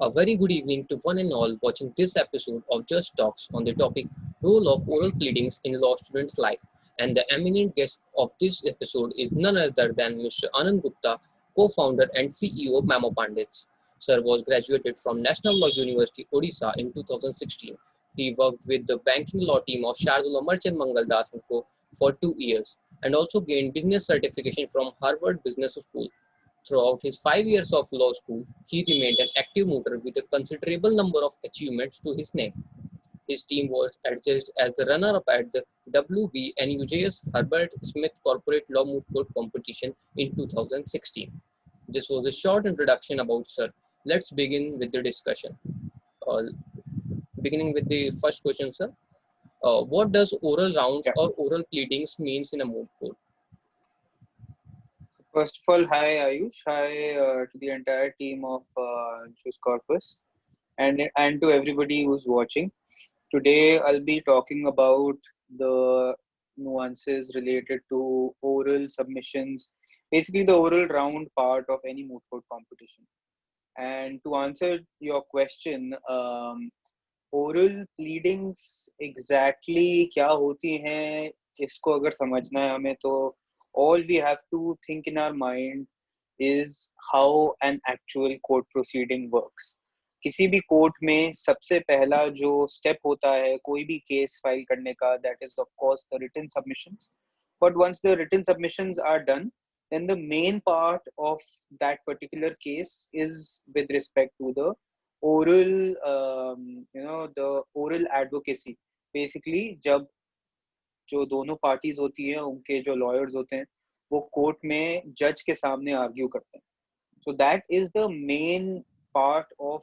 A very good evening to one and all watching this episode of Just Talks on the topic Role of Oral Pleadings in Law Students' Life. And the eminent guest of this episode is none other than Mr. Anant Gupta, co-founder and CEO of Memo Pundits. Sir was graduated from National Law University Odisha in 2016. He worked with the banking law team of Shardul Amarchand Mangaldas Co for 2 years and also gained business certification from Herbert Business School. Throughout his 5 years of law school, he remained an active mooter with a considerable number of achievements to his name. His team was adjudged as the runner-up at the WBNUJS Herbert Smith Corporate Law Moot Court competition in 2016. This was a short introduction about Sir. Let's begin with the discussion. Uh, Beginning with the first question, sir. What does oral rounds Yeah. or oral pleadings means in a moot court? First of all, hi Ayush, hi to the entire team of Juice Corpus, and to everybody who's watching. Today, I'll be talking about the nuances related to oral submissions, basically the oral round part of any moot court competition. And to answer your question, oral pleadings exactly क्या होती हैं, इसको अगर समझना है हमें तो all we have to think in our mind is how an actual court proceeding works. किसी भी कोर्ट में सबसे पहला जो स्टेप होता है कोई भी केस फाइल करने का, that is of course the written submissions. But once the written submissions are done, then the main part of that particular case is with respect to the oral, the oral advocacy. Basically, जब जो दोनों parties होती हैं उनके जो lawyers होते हैं वो कोर्ट में जज के सामने आर्ग्यू करते हैं. So that is the main part of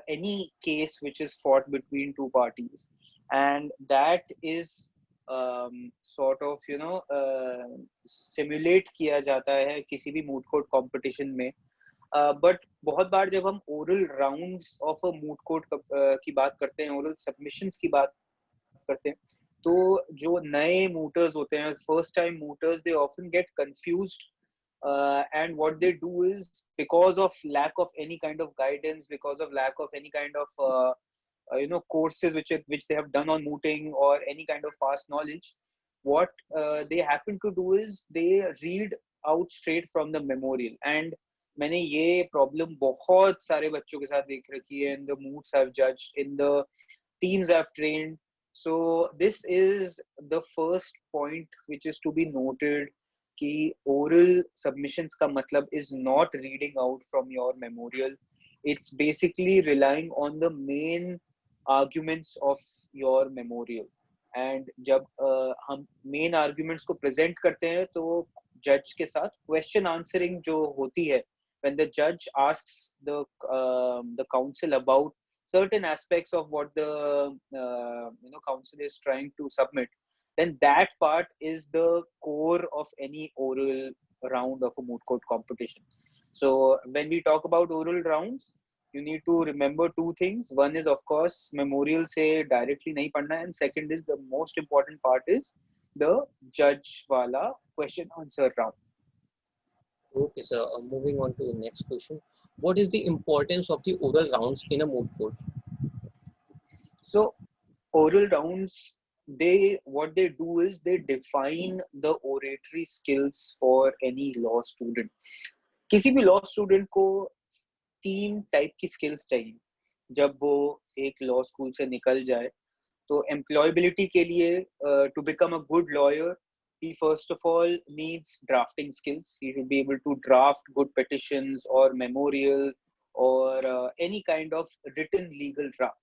any case which is fought between two parties, and that is sort of simulate किया जाता है किसी भी moot court competition में. But बहुत बार जब हम oral rounds of a moot court की बात करते हैं, oral submissions की बात करते हैं, तो जो नए mooters होते हैं, first time mooters, they often get confused. And what they do is, because of lack of any kind of guidance, because of lack of any kind of courses which they have done on mooting or any kind of past knowledge, what they happen to do is they read out straight from the memorial. And मैंने ये problem बहुत सारे बच्चों के साथ देख रखी है, in the moots I've judged, in the teams I've trained. So this is the first point which is to be noted, कि oral submissions का मतलब is not reading out from your memorial. It's basically relying on the main arguments of your memorial. And जब हम main arguments को present करते हैं तो judge के साथ question answering जो होती है, when the judge asks the counsel about certain aspects of what the counsel is trying to submit, then that part is the core of any oral round of a moot court competition. So when we talk about oral rounds, you need to remember two things. One is, of course, memorial से directly नहीं पढ़ना, and second is, the most important part is the judge वाला question answer round. Okay, sir. Moving on to the next question. What is the importance of the oral rounds in a moot court? So oral rounds, what they do is they define the oratory skills for any law student. किसी भी law student को 3 type की skills चाहिए जब वो एक law school से निकल जाए. तो employability के लिए, to become a good lawyer, he first of all needs drafting skills. He should be able to draft good petitions or memorial or any kind of written legal draft.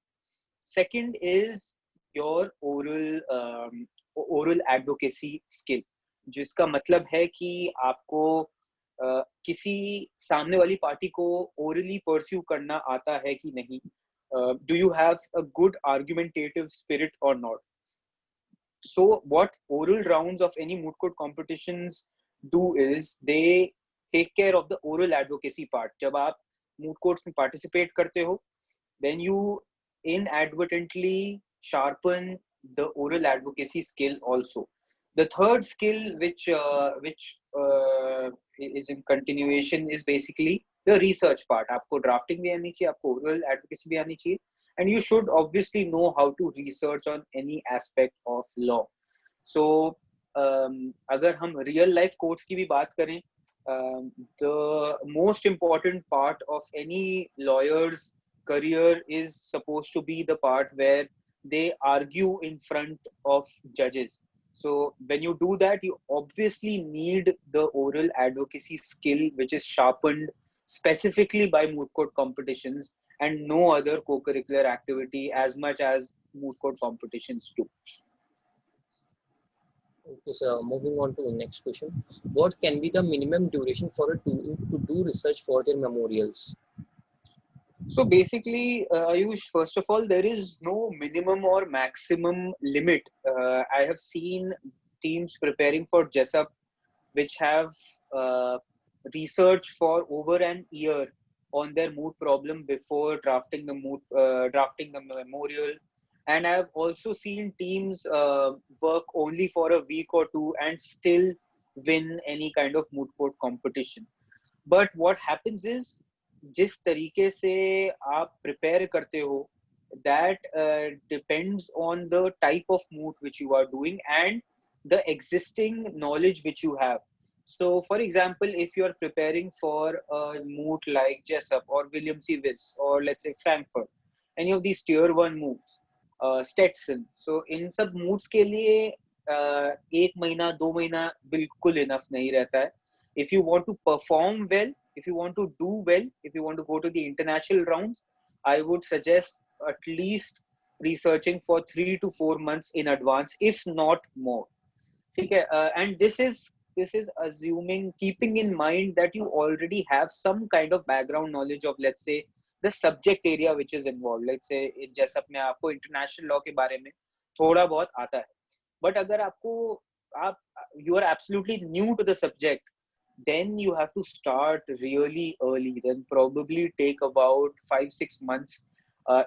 Second is your oral advocacy skill, जिसका मतलब है कि आपको किसी सामने वाली party को orally pursue करना आता है कि नहीं. Do you have a good argumentative spirit or not? So what oral rounds of any moot court competitions do is they take care of the oral advocacy part. जब आप moot courts में participate करते हो, then you inadvertently sharpen the oral advocacy skill also. The third skill which is in continuation is basically the research part. आपको drafting भी आनी चाहिए, आपको oral advocacy भी आनी चाहिए, and you should obviously know how to research on any aspect of law. So अगर हम real life courts की भी बात करें, the most important part of any lawyer's career is supposed to be the part where they argue in front of judges. So when you do that, you obviously need the oral advocacy skill, which is sharpened specifically by moot court competitions, and no other co-curricular activity as much as moot court competitions do. Okay, so moving on to the next question. What can be the minimum duration for a student to do research for their memorials? So basically, Ayush, first of all, there is no minimum or maximum limit. I have seen teams preparing for JESUP which have researched for over an year on their moot problem before drafting the memorial. And I've also seen teams work only for a week or two and still win any kind of moot court competition. But what happens is, जिस तरीके से आप prepare करते हो, that depends on the type of moot which you are doing and the existing knowledge which you have. So, for example, if you are preparing for a moot like Jessup or William C. Wiss or let's say Frankfurt, any of these tier 1 moots, Stetson. So, इन सब moots के लिए एक महीना 2 महीना बिल्कुल enough नहीं रहता है. If you want to perform well, if you want to do well, if you want to go to the international rounds, I would suggest at least researching for 3 to 4 months in advance, if not more. Okay, and this is assuming, keeping in mind that you already have some kind of background knowledge of, let's say, the subject area which is involved. Let's say in JESUP में आपको international law के बारे में थोड़ा बहुत आता है, but अगर आप you are absolutely new to the subject, then you have to start really early, then probably take about 5-6 months.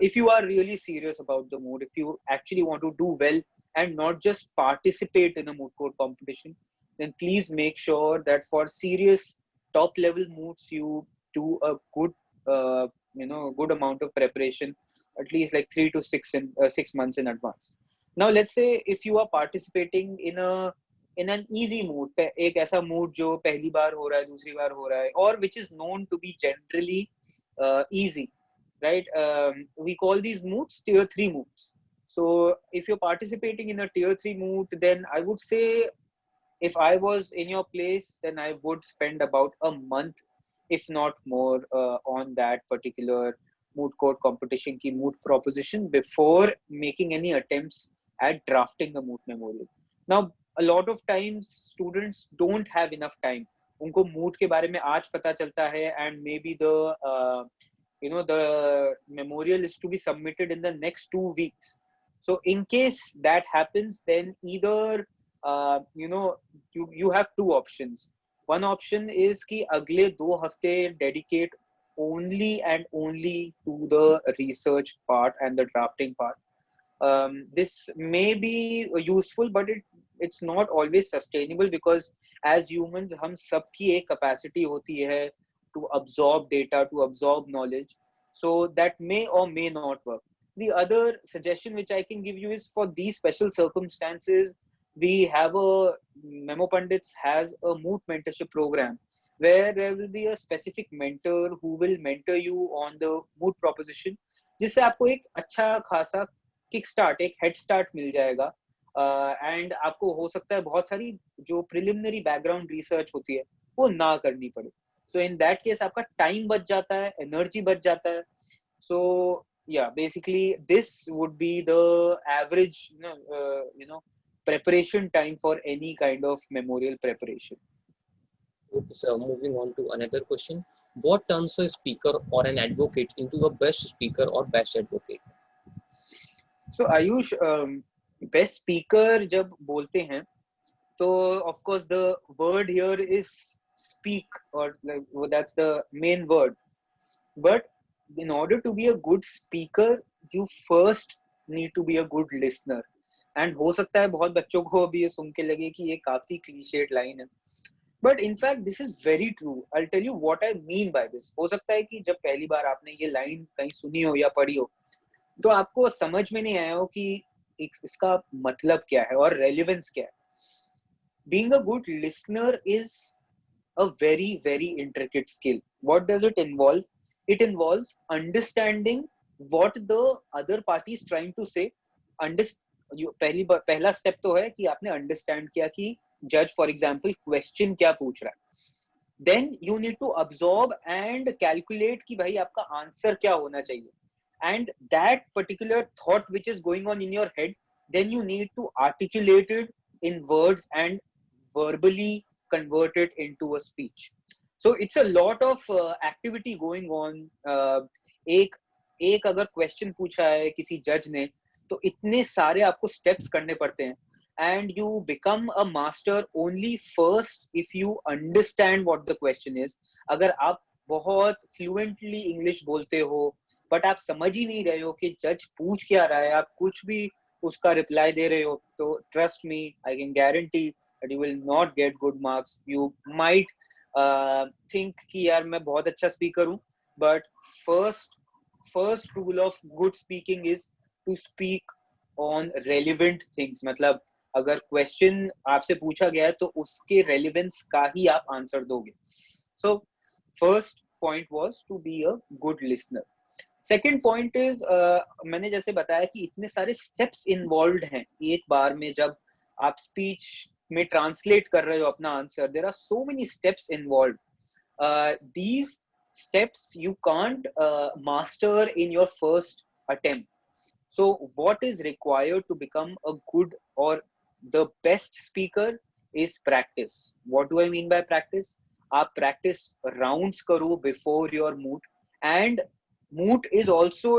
If you are really serious about the moot, if you actually want to do well and not just participate in a moot court competition, then please make sure that for serious top level moots, you do a good, good amount of preparation, at least like 3 to 6 months in advance. Now, let's say if you are participating in an easy moot, एक ऐसा moot जो पहली बार हो रहा है, दूसरी बार हो रहा है, or which is known to be generally easy, right? We call these moots tier 3 moots. So if you're participating in a tier 3 moot, then I would say, if I was in your place, then I would spend about a month, if not more, on that particular moot court competition की moot proposition before making any attempts at drafting the moot memorial. Now, a lot of times students don't have enough time. उनको moot के बारे में आज पता चलता है, and maybe the memorial is to be submitted in the next 2 weeks. So in case that happens, then either you have two options. One option is कि अगले 2 हफ्ते dedicate only and only to the research part and the drafting part. This may be useful, but it's not always sustainable, because as humans हम सबकी एक capacity होती है to absorb data, to absorb knowledge. So that may or may not work. The other suggestion which I can give you is, for these special circumstances, we have Memo Pundits has a Moot mentorship program where there will be a specific mentor who will mentor you on the Moot proposition, जिससे आपको एक अच्छा खासा kick start, एक head start मिल जाएगा, and आपको हो सकता है बहुत सारी जो प्रिलिमिनरी बैकग्राउंड रिसर्च होती है वो ना करनी पड़े. सो इन दैट केस आपका टाइम बच जाता है, एनर्जी बच जाता है. सो yeah, basically this would be the average preparation time for any kind of memorial preparation. Okay, so moving on to another question. What turns a speaker or an advocate into a best speaker or best advocate? So Ayush, best speaker जब बोलते हैं, तो of course the word here is speak, or like, that's the main word. But in order to be a good speaker, you first need to be a good listener. And हो सकता है बहुत बच्चों को भी ये सुन के लगे कि ये काफी cliched line है, but in fact this is very true. I tell you what I mean by this. हो सकता है कि जब पहली बार आपने ये लाइन कहीं सुनी हो या पढ़ी हो तो आपको समझ में नहीं आया हो कि इसका मतलब क्या है और रेलेवेंस क्या है. Being a good listener is a very, very intricate skill. What does it involve? It involves understanding what the other party is trying to say. पहला स्टेप तो है कि आपने अंडरस्टैंड किया कि जज फॉर एग्जाम्पल क्वेश्चन क्या पूछ रहा है. Then you need to absorb and calculate कि भाई आपका आंसर क्या होना चाहिए. And that particular thought which is going on in your head, then you need to articulate it in words and verbally convert it into a speech. So it's a lot of activity going on. एक अगर question पूछा है किसी जज ने तो इतने सारे आपको स्टेप्स करने पड़ते हैं. And you become a master only first if you understand what the question is. अगर आप बहुत फ्लुएंटली इंग्लिश बोलते हो बट आप समझ ही नहीं रहे हो कि जज पूछ क्या रहा है, आप कुछ भी उसका रिप्लाई दे रहे हो, तो trust me, I can guarantee that you will not get good marks. You might think कि यार मैं बहुत अच्छा स्पीकर हूँ, but first rule of good speaking is to speak on relevant things. मतलब अगर क्वेश्चन आपसे पूछा गया है तो उसके रेलिवेंस का ही आप आंसर दोगे. So first point was to be a good listener. Second point is, मैंने जैसे बताया कि इतने सारे स्टेप्स इन्वॉल्व हैं एक बार में. जब आप स्पीच में ट्रांसलेट कर रहे हो अपना answer, there are so many steps involve. These steps you can't master in your first attempt. So what is required to become a good or the best speaker is practice. What do I mean by practice? आप practice rounds करो before your moot, and moot is also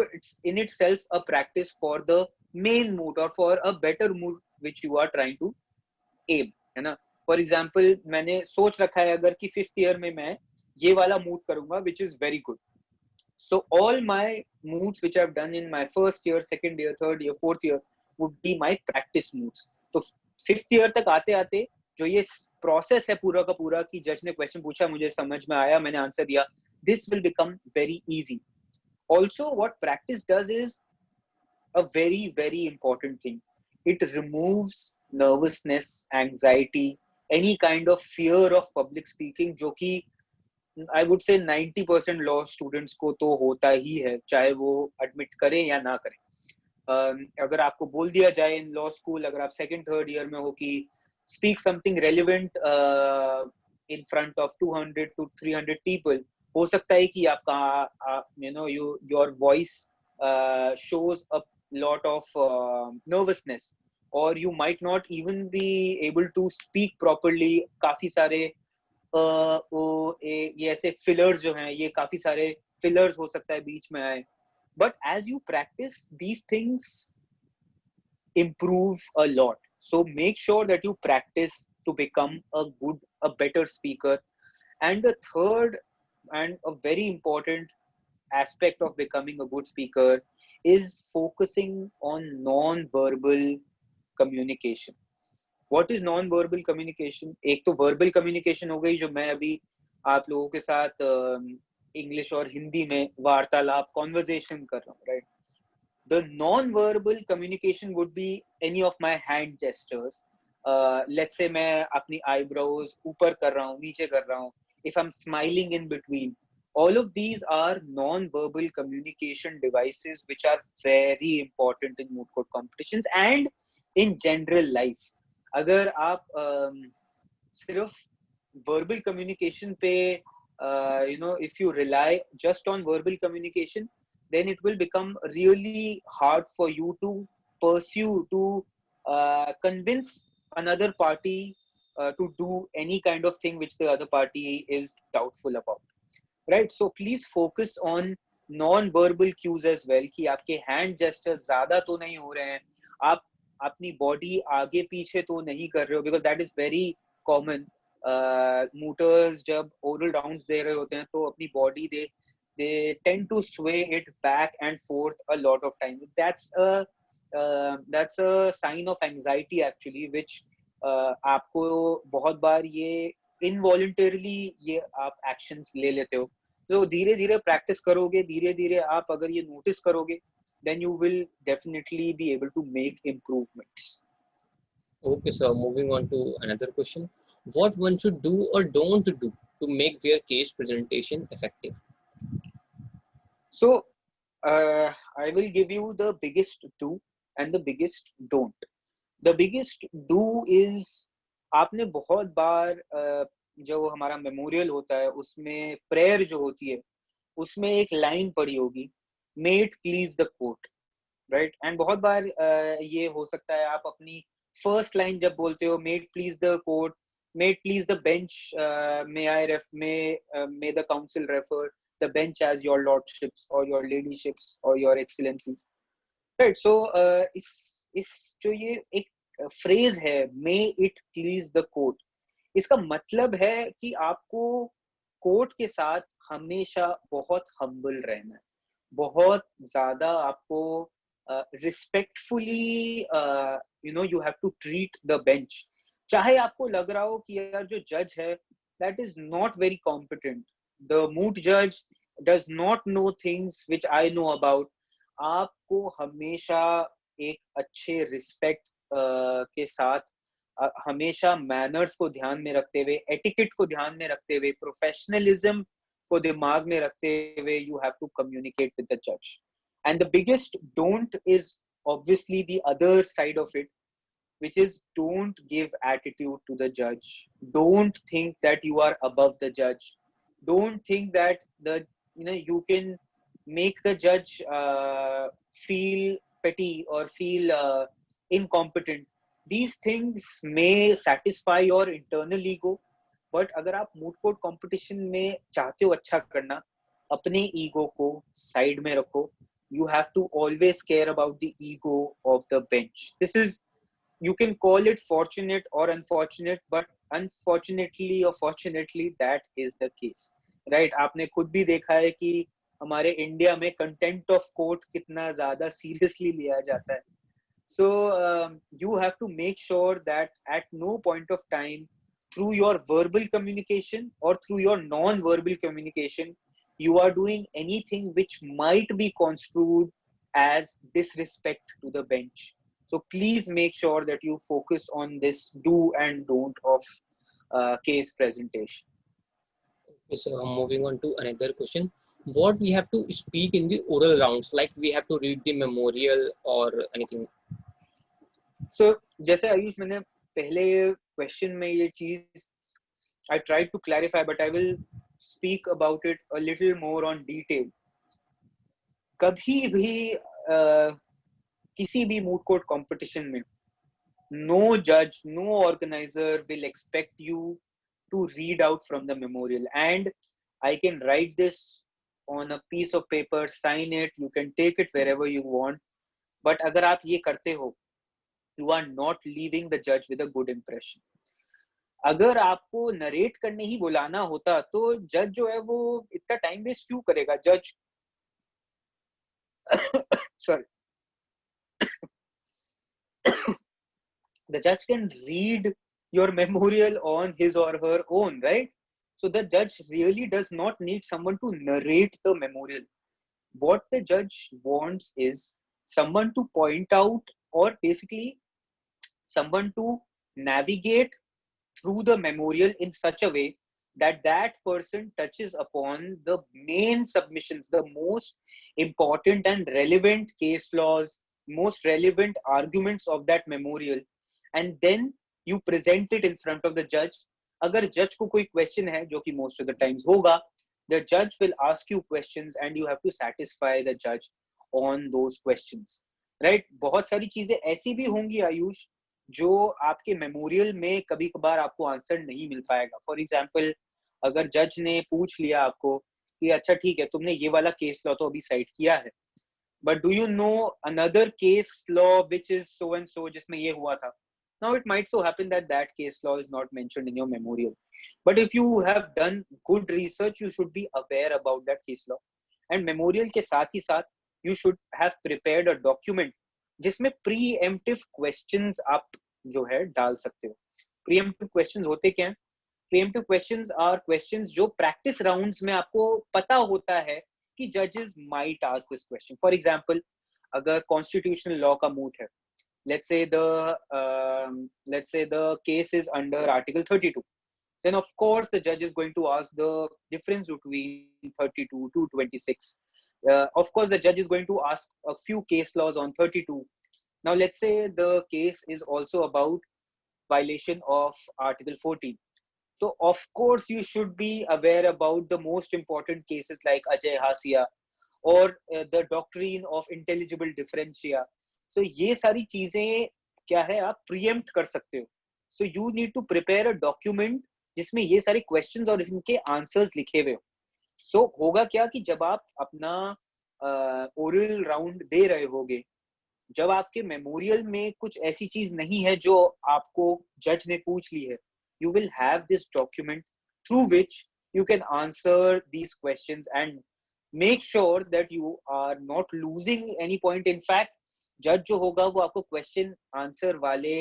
in itself a practice for the main moot or for a better moot which you are trying to aim, है ना. For example, मैंने सोच रखा है अगर कि 5th year में मैं ये वाला moot करूंगा which is very good. So all my moots which I've done in my first year, second year, third year, fourth year would be my practice moots. तो 5th year तक आते आते जो ये process है पूरा का पूरा कि जज ने क्वेश्चन पूछा, मुझे समझ में आया, मैंने आंसर दिया, this will become very easy. Also what practice does is a very, very important thing. It removes nervousness, anxiety, any kind of fear of public speaking, जो कि I would say 90% law students को तो होता ही है, चाहे वो admit करें या ना करें. अगर आपको बोल दिया जाए इन लॉ स्कूल, अगर आप सेकंड थर्ड ईयर में हो कि speak something relevant in front of 200 to 300 people, हो सकता है कि आपका your voice shows a lot of nervousness, और you might not even be able to speak properly. काफी सारे ये ऐसे फिलर्स जो हैं, ये काफी सारे फिलर्स हो सकता है बीच में आए. But as you practice these things improve a lot. So make sure that you practice to become a better speaker. And the third and a very important aspect of becoming a good speaker is focusing on non-verbal communication. What is non-verbal communication? एक तो verbal communication हो गई जो मैं अभी आप लोगों के साथ इंग्लिश और हिंदी में वार्तालाप conversation कर रहा हूँ, right? The non-verbal communication would be any of my hand gestures. Let's say मैं अपनी eyebrows ऊपर कर रहा हूँ, नीचे कर रहा हूँ, if I'm smiling in between. All of these are non-verbal communication devices which are very important in moot court competitions and in general life. अगर आप सिर्फ verbal communication पे if you rely just on verbal communication, then it will become really hard for you to pursue, to convince another party to do any kind of thing which the other party is doubtful about, right? So please focus on non-verbal cues as well, कि आपके hand gestures ज़्यादा तो नहीं हो रहे हैं, आप अपनी body आगे पीछे तो नहीं कर रहे हो, because that is very common. Mooters जब oral rounds दे रहे होते हैं तो अपनी body they tend to sway it back and forth a lot of times. That's a sign of anxiety actually, which आपको बहुत बार ये इनवॉलंटरली ये आप एक्शंस ले लेते हो. तो धीरे धीरे प्रैक्टिस करोगे, धीरे धीरे आप अगर ये नोटिस करोगे, then you will definitely be able to make improvements. Okay, so moving on to another question. What one should do or don't do to make their case presentation effective? So I will give you the biggest do and the biggest don't. The biggest do is, आपने बहुत बार जो हमारा memorial होता है उसमें prayer जो होती है उसमें एक लाइन पढ़ी होगी, मे it please the court, right. And बहुत बार ये हो सकता है आप अपनी फर्स्ट लाइन जब बोलते हो, may it please the court, may it please the bench, may the counsel refer the bench as your lordships और योर लेडीशिप्स और योर एक्सीलेंसीज, राइट. सो इस जो ये एक फ्रेज है, मे इट प्लीज द कोर्ट, इसका मतलब है कि आपको कोर्ट के साथ हमेशा बहुत हम्बल रहना है, बहुत ज्यादा आपको respectfully you have to treat the bench. चाहे आपको लग रहा हो कि यार जो जज है that is not very competent, the moot जज does not know things which I know about, आपको हमेशा एक अच्छे रिस्पेक्ट के साथ, हमेशा मैनर्स को ध्यान में रखते हुए, एटिकेट को ध्यान में रखते हुए, प्रोफेशनलिज्म को दिमाग में रखते हुए, you have to communicate with the जज. And the biggest don't is obviously the other side of it, which is don't give attitude to the judge. Don't think that you are above the judge. Don't think that you can make the judge feel petty or feel incompetent. These things may satisfy your internal ego, but अगर आप moot court competition में चाहते हो अच्छा करना, अपने ego को side में रखो. You have to always care about the ego of the bench. This is, you can call it fortunate or unfortunate, but unfortunately or fortunately that is the case, right? आपने खुद भी देखा है कि हमारे इंडिया में कंटेंट ऑफ कोर्ट कितना ज्यादा सीरियसली लिया जाता है. So you have to make sure that at no point of time, through your verbal communication or through your non-verbal communication, you are doing anything which might be construed as disrespect to the bench. So please make sure that you focus on this do and don't of case presentation. Okay, so moving on to another question. What we have to speak in the oral rounds, like we have to read the memorial or anything? So जैसे आयुष मैंने पहले question में ये चीज I tried to clarify, but I will speak about it a little more on detail. कभी भी किसी भी moot court competition में no judge, no organizer will expect you to read out from the memorial, and I can write this on a piece of paper, sign it, you can take it wherever you want, but अगर आप ये करते हो, you are not leaving the judge with a good impression. अगर आपको narrate करने ही बुलाना होता तो जज जो है वो इतना टाइम वेस्ट क्यों करेगा? जज sorry the judge can read your memorial on his or her own, right? So the judge really does not need someone to narrate the memorial. What the judge wants is someone to point out, or basically someone to navigate through the memorial in such a way that that person touches upon the main submissions, the most important and relevant case laws, most relevant arguments of that memorial, and then you present it in front of the judge. अगर जज को कोई question है, जो कि most of the times होगा, the judge will ask you questions and you have to satisfy the judge on those questions, right? बहुत सारी चीजें ऐसी भी होंगी आयुष जो आपके मेमोरियल में कभी कभार आपको आंसर नहीं मिल पाएगा. फॉर एग्जाम्पल, अगर जज ने पूछ लिया आपको कि अच्छा ठीक है तुमने ये वाला केस लॉ तो अभी साइट किया है, but do you know another case law which is so and so जिसमें ये हुआ था. Now it might so happen that that case law is not mentioned in your memorial, but if you have done good research, you should be aware about that case law. And memorial के साथ ही साथ you should have prepared a document जिसमें preemptive questions आप जो है डाल सकते हो. Preemptive questions होते क्या हैं? प्रीएम्प्टिव क्वेश्चंस आर क्वेश्चंस जो प्रैक्टिस राउंड्स में आपको पता होता है कि जजेस might ask this question. For example, अगर कॉन्स्टिट्यूशनल लॉ का मूट है, let's say the case is under article 32, then of course the judge is going to ask the difference between 32 to 26. Of course the judge is going to ask a few case laws on 32. Now let's say the case is also about violation of article 14. So of course you should be aware about the most important cases like Ajay Hasia or the doctrine of intelligible differentia. So ये सारी चीजें क्या है, आप pre-empt कर सकते हो. So you need to prepare a document जिसमें ये सारे questions और इनके answers लिखे हुए हो. So होगा क्या कि जब आप अपना oral round दे रहे होगे, जब आपके मेमोरियल में कुछ ऐसी चीज नहीं है जो आपको जज ने पूछ ली है, you will have this document through which you can answer these questions and make sure that you are not losing any point. In fact, जज जो होगा वो आपको क्वेश्चन आंसर वाले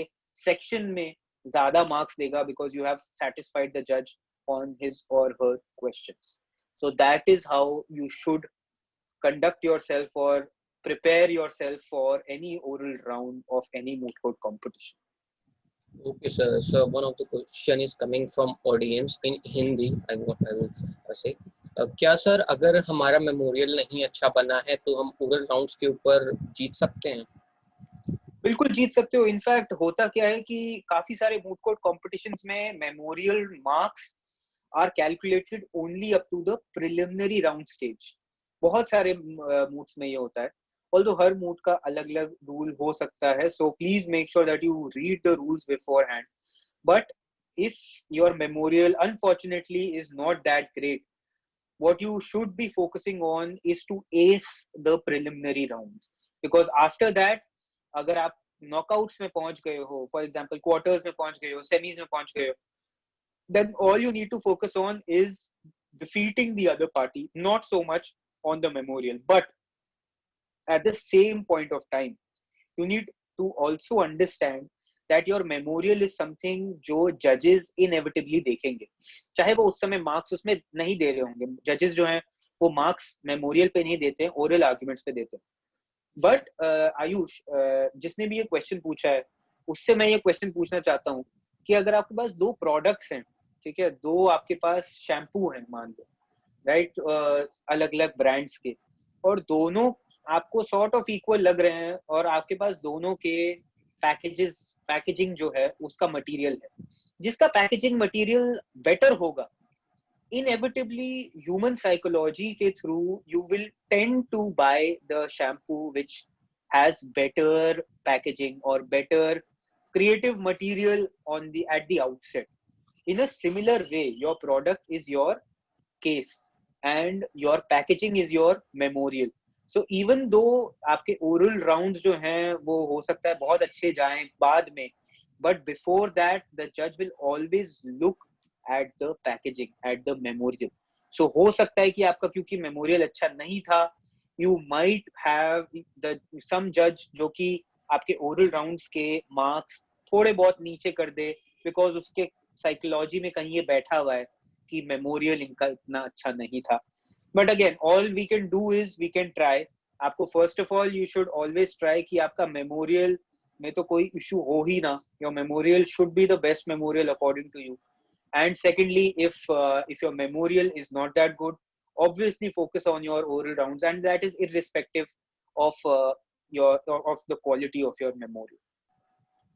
सेक्शन में ज्यादा मार्क्स देगा because you have satisfied the judge on his or her questions. So that is how you should conduct yourself or prepare yourself for any oral round of any moot court competition. Okay, sir. So one of the question is coming from audience in Hindi. I will say. क्या sir अगर हमारा memorial नहीं अच्छा बना है तो हम oral rounds के ऊपर जीत सकते हैं? बिल्कुल जीत सकते हो. इनफैक्ट होता क्या है कि काफी सारे मूट कोर्ट कॉम्पिटिशन्स में memorial marks are calculated only up to the preliminary round stage. बहुत सारे मूट्स में ये होता है, ऑल्दो हर मूट का अलग अलग रूल हो सकता है. So please make sure that you read the rules before hand. But if your memorial unfortunately is not that great, what you should be focusing on is to ace the preliminary rounds, because after that अगर आप knockouts में पहुंच गए हो, for example quarters में पहुंच गए हो, semis में पहुंच गए हो, then all you need to focus on is defeating the other party, not so much on the memorial. But at the same point of time you need to also understand that your memorial is something जो judges inevitably देखेंगे. चाहे वो उस समय marks उसमें नहीं दे रहे होंगे, judges जो हैं वो marks memorial पे नहीं देते हैं, oral arguments पे देते हैं. But आयुष, जिसने भी ये question पूछा है उससे मैं ये question पूछना चाहता हूँ कि अगर आपके पास दो products हैं, ठीक है, दो आपके पास शैम्पू हैं मान लो, राइट, अलग अलग ब्रांड्स के, और दोनों आपको सॉर्ट ऑफ इक्वल लग रहे हैं और आपके पास दोनों के पैकेजिंग जो है उसका मटेरियल है, जिसका पैकेजिंग मटेरियल बेटर होगा, inevitably human psychology के through you will tend to buy the shampoo which has better packaging or better creative material at the outset. In a similar way, your product is your case and your packaging is your memorial. So even though आपके oral rounds जो हैं वो हो सकता है बहुत अच्छे जाएं बाद में, but before that the judge will always look at the packaging, at the memorial. So हो सकता है कि आपका क्योंकि memorial अच्छा नहीं था, you might have some judge जो कि आपके oral rounds के marks थोड़े बहुत नीचे कर दे because उसके psychology में कहीं ये बैठा हुआ है कि memorial इनका इतना अच्छा नहीं था. But again, all we can do is we can try. आपको first of all you should always try कि आपका memorial में तो कोई issue हो ही ना. Your memorial should be the best memorial according to you. And secondly, if your memorial is not that good, obviously focus on your oral rounds, and that is irrespective of the quality of your memorial.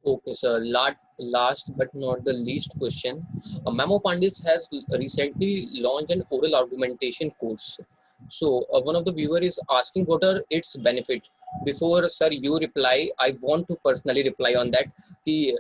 Okay, sir. Last but not the least question. Memo Pundits has recently launched an oral argumentation course. So one of the viewer is asking what are its benefit. Before sir you reply, I want to personally reply on that कि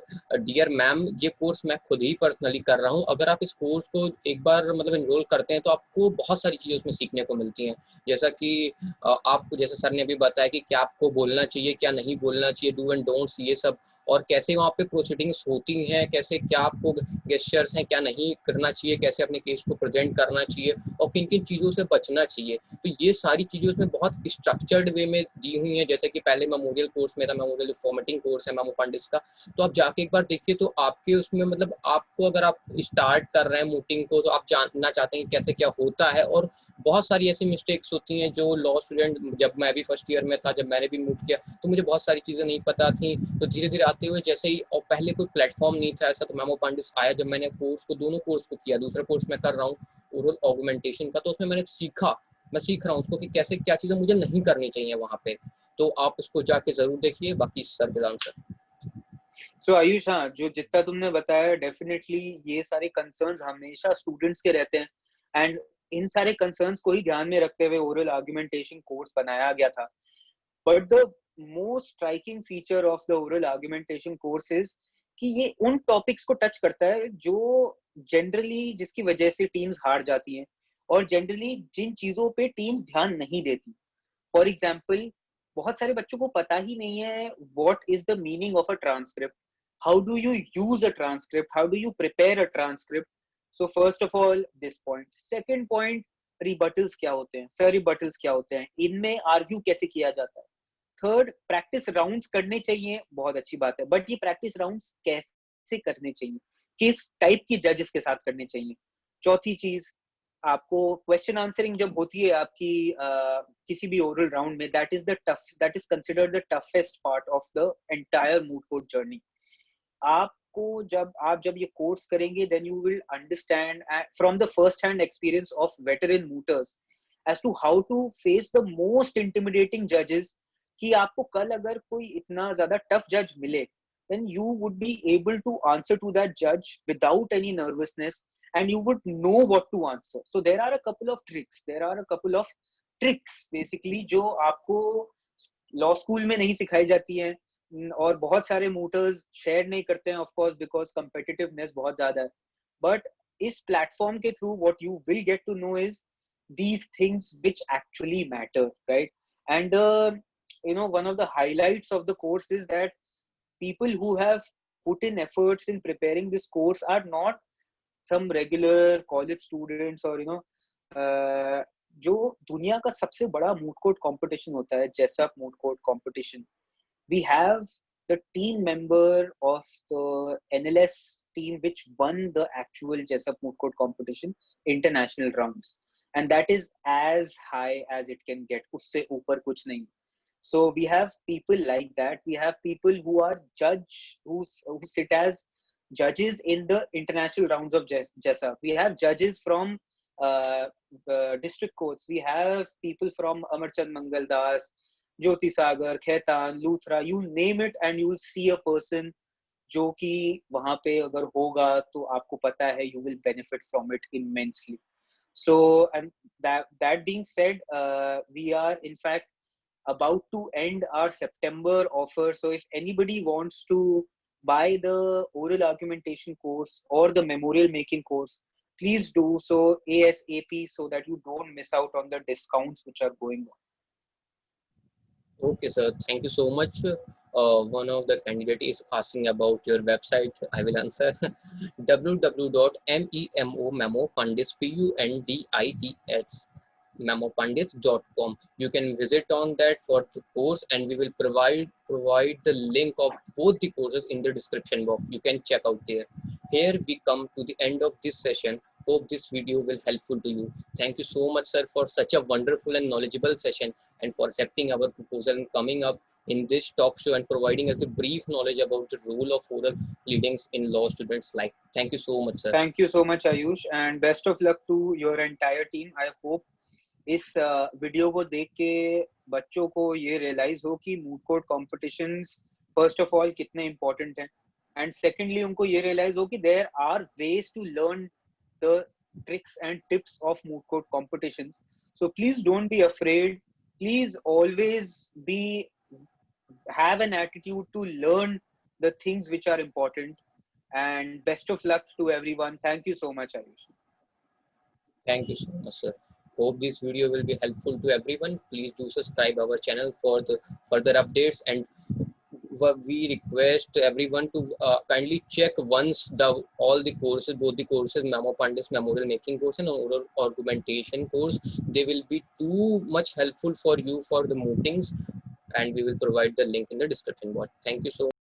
dear ma'am ये course मैं खुद ही personally कर रहा हूँ. अगर आप इस कोर्स को एक बार मतलब इनरोल करते हैं तो आपको बहुत सारी चीज़ें उसमें सीखने को मिलती हैं, जैसा कि आपको जैसे सर ने अभी बताया कि क्या आपको बोलना चाहिए क्या नहीं बोलना चाहिए, डू एंड डोंट्स, ये सब और कैसे वहाँ पे प्रोसीडिंग्स होती हैं, कैसे क्या आपको गेस्चर्स हैं, क्या नहीं करना चाहिए, कैसे अपने केस को प्रेजेंट करना चाहिए और किन किन चीज़ों से बचना चाहिए। तो ये सारी चीज़ें उसमें बहुत स्ट्रक्चर्ड वे में दी हुई हैं। जैसे कि पहले मेमोरियल कोर्स में था, मेमोरियल फॉर्मेटिंग कोर्स है मेमो पंडित्स का, तो आप जाके एक बार देखिए तो आपके उसमें मतलब आपको अगर आप स्टार्ट कर रहे हैं मूटिंग को तो आप जानना चाहते हैं कैसे क्या होता है। और बहुत सारी ऐसी मिस्टेक्स होती हैं जो लॉ स्टूडेंट, जब मैं भी फर्स्ट ईयर में था, जब मैंने भी मूट किया तो मुझे बहुत सारी चीज़ें नहीं पता थी। तो धीरे धीरे आते हुए जैसे ही, और पहले कोई प्लेटफॉर्म नहीं था ऐसा, तो मेमो पंडित्स आया जब मैंने कोर्स को, दोनों कोर्स को किया, दूसरा कोर्स मैं कर रहा हूँ ओरल ऑगमेंटेशन का, तो उसमें मैंने सीखा, मैं सीख रहा हूँ उसको कि कैसे क्या चीज़ें मुझे नहीं करनी चाहिए वहाँ पे। तो आप उसको जाके जरूर देखिए। बाकी सर विल आंसर। सो आयुष, हाँ, जो जितना तुमने बताया, डेफिनेटली ये सारे कंसर्न्स हमेशा स्टूडेंट्स के रहते हैं, एंड इन सारे कंसर्न्स को ही ध्यान में रखते हुए ओरल आर्गुमेंटेशन कोर्स बनाया गया था। But the most striking feature of the oral argumentation course is कि ये उन टॉपिक्स को टच करता है जो जनरली, जिसकी वजह से टीम्स हार जाती हैं, और जनरली जिन चीजों पे टीम्स ध्यान नहीं देती। फॉर एग्जाम्पल, बहुत सारे बच्चों को पता ही नहीं है what is the meaning of a transcript, how do you use a transcript, how do you prepare a transcript. So first of all this point. Second point, rebuttals क्या होते हैं, सर रिबटल्स क्या होते हैं, इनमें आर्ग्यू कैसे किया जाता है। थर्ड, प्रैक्टिस राउंड्स करने चाहिए, बहुत अच्छी बात है, बट ये प्रैक्टिस राउंड्स कैसे करने चाहिए, किस टाइप की जजेस के साथ करने चाहिए। चौथी चीज, आपको क्वेश्चन आंसरिंग जब होती है आपकी किसी भी ओरल राउंड में, that is considered the toughest part of the entire moot court journey. आपको जब ये कोर्स करेंगे, then you will understand from the first hand experience of veteran mooters as to how to face the most intimidating जजेस, कि आपको कल अगर कोई इतना ज्यादा टफ जज मिले, then you would be able to answer to that judge without any nervousness, and you would know what to answer. So there are a couple of tricks basically जो आपको लॉ स्कूल में नहीं सिखाई जाती हैं, और बहुत सारे मूटर्स शेयर नहीं करते हैं, ऑफ कोर्स, बिकॉज कम्पिटिटिवनेस बहुत ज्यादा है। बट इस प्लेटफॉर्म के through what you will get to know is these things which actually matter, right? And one of the highlights of the course is that people who have put in efforts in preparing this course are not some regular college students, or जो दुनिया का सबसे बड़ा moot court competition होता है, जैसा moot court competition, we have the team member of the NLS team which won the actual Jessup Moot Court competition international rounds, and that is as high as it can get. Usse upar kuch nahi. So we have people like that. We have people who are who sit as judges in the international rounds of Jessup. We have judges from district courts. We have people from Amarchand Mangaldas, Jyoti Sagar, Khaitan, Luthra, you name it, and you will see a person जो कि वहां पे अगर होगा तो आपको पता है you will benefit from it immensely. So, and that being said, we are in fact about to end our September offer. So if anybody wants to buy the oral argumentation course or the memorial making course, please do so ASAP so that you don't miss out on the discounts which are going on. Okay, sir. Thank you so much. One of the candidate is asking about your website. I will answer. www.memopundits.com. You can visit on that for the course, and we will provide the link of both the courses in the description box. You can check out there. Here we come to the end of this session. Hope this video will helpful to you. Thank you so much, sir, for such a wonderful and knowledgeable session, and for accepting our proposal and coming up in this talk show and providing us a brief knowledge about the role of oral pleadings in law students' life. Thank you so much, sir. Thank you so much, Ayush, and best of luck to your entire team. I hope इस video को देख के बच्चों को ये realise हो कि moot court competitions first of all कितने इम्पोर्टेंट हैं, एंड सेकेंडली उनको ये रियलाइज हो कि there are ways to learn the tricks and tips of moot court competitions. So please don't be afraid, please always be have an attitude to learn the things which are important, and best of luck to everyone. Thank you so much, Ayush. Thank you so much, sir. Hope this video will be helpful to everyone. Please do subscribe our channel for the further updates, and we request everyone to kindly check once all the courses, both the courses, Memo Pundits memorial making course and oral argumentation course. They will be too much helpful for you for the mootings, and we will provide the link in the description box. Thank you so much.